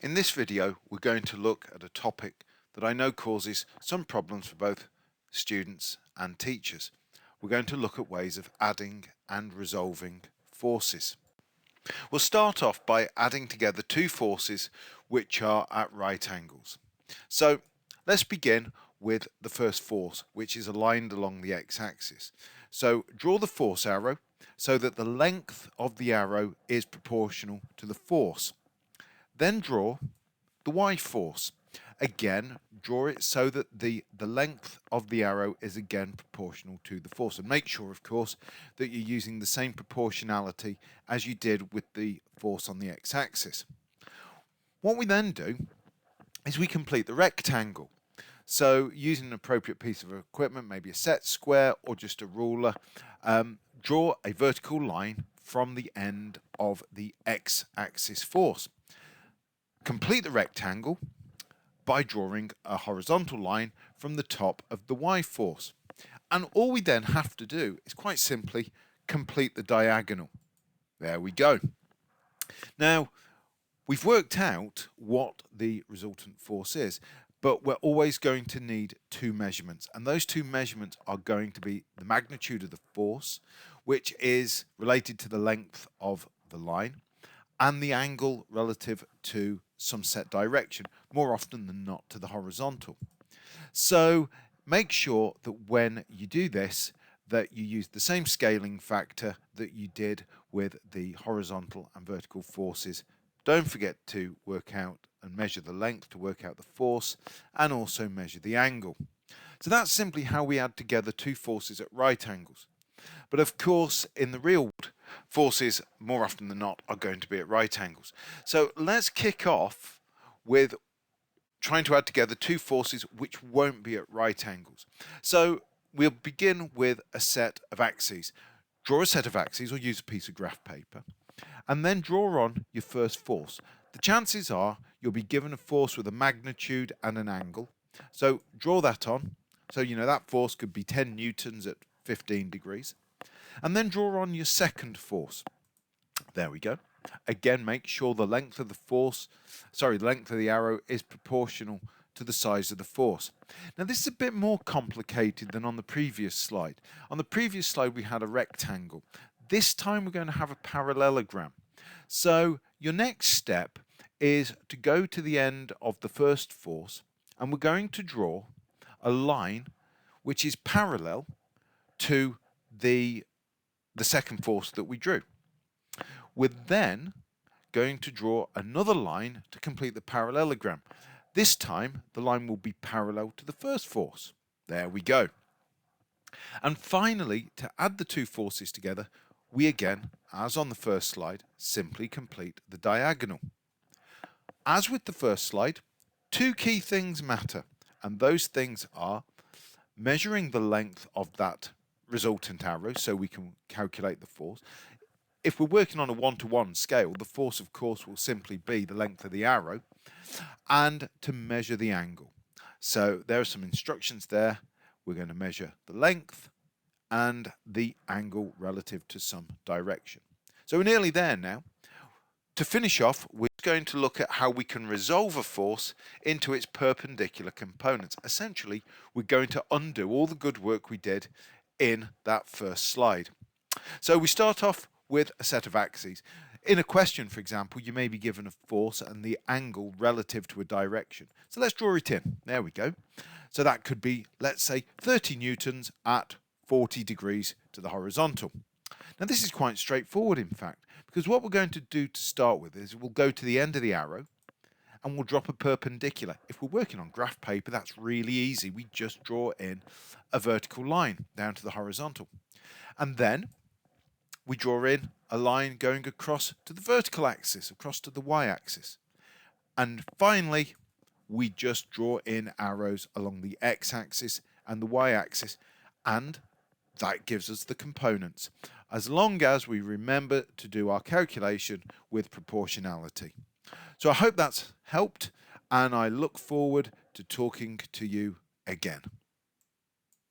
In this video, we're going to look at a topic that I know causes some problems for both students and teachers. We're going to look at ways of adding and resolving forces. We'll start off by adding together two forces which are at right angles. So let's begin with the first force, which is aligned along the x-axis. So draw the force arrow so that the length of the arrow is proportional to the force. Then draw the y force. Again, draw it so that the length of the arrow is again proportional to the force. And make sure, of course, that you're using the same proportionality as you did with the force on the x-axis. What we then do is we complete the rectangle. So using an appropriate piece of equipment, maybe a set square or just a ruler, draw a vertical line from the end of the x-axis force. Complete the rectangle by drawing a horizontal line from the top of the y force. And all we then have to do is quite simply complete the diagonal. There we go. Now, we've worked out what the resultant force is, but we're always going to need two measurements. And those two measurements are going to be the magnitude of the force, which is related to the length of the line, and the angle relative to some set direction, more often than not to the horizontal. So make sure that when you do this, that you use the same scaling factor that you did with the horizontal and vertical forces. Don't forget to work out and measure the length to work out the force, and also measure the angle. So that's simply how we add together two forces at right angles. But of course, in the real world, forces more often than not are going to be at right angles. So let's kick off with trying to add together two forces which won't be at right angles. So we'll begin with a set of axes. Draw a set of axes or use a piece of graph paper, and then draw on your first force. The chances are you'll be given a force with a magnitude and an angle. So draw that on. So you know that force could be 10 newtons at 15 degrees. And then draw on your second force. There we go. Again, make sure the length of the length of the arrow is proportional to the size of the force. Now this is a bit more complicated than on the previous slide. On the previous slide we had a rectangle. This time we're going to have a parallelogram. So your next step is to go to the end of the first force, and we're going to draw a line which is parallel to the second force that we drew. We're then going to draw another line to complete the parallelogram. This time the line will be parallel to the first force. There we go. And finally, to add the two forces together, we again, as on the first slide, simply complete the diagonal. As with the first slide, two key things matter, and those things are measuring the length of that resultant arrow so we can calculate the force. If we're working on a one-to-one scale, the force of course will simply be the length of the arrow, and to measure the angle. So there are some instructions there. We're going to measure the length and the angle relative to some direction. So we're nearly there now. To finish off, we're going to look at how we can resolve a force into its perpendicular components. Essentially, we're going to undo all the good work we did in that first slide. So we start off with a set of axes. In a question, for example, you may be given a force and the angle relative to a direction. So let's draw it in. There we go. So that could be, let's say, 30 newtons at 40 degrees to the horizontal. Now this is quite straightforward, in fact, because what we're going to do to start with is we'll go to the end of the arrow and we'll drop a perpendicular. If we're working on graph paper, that's really easy. We just draw in a vertical line down to the horizontal. And then we draw in a line going across to the vertical axis, across to the y-axis. And finally, we just draw in arrows along the x-axis and the y-axis, and that gives us the components, as long as we remember to do our calculation with proportionality. So I hope that's helped, and I look forward to talking to you again.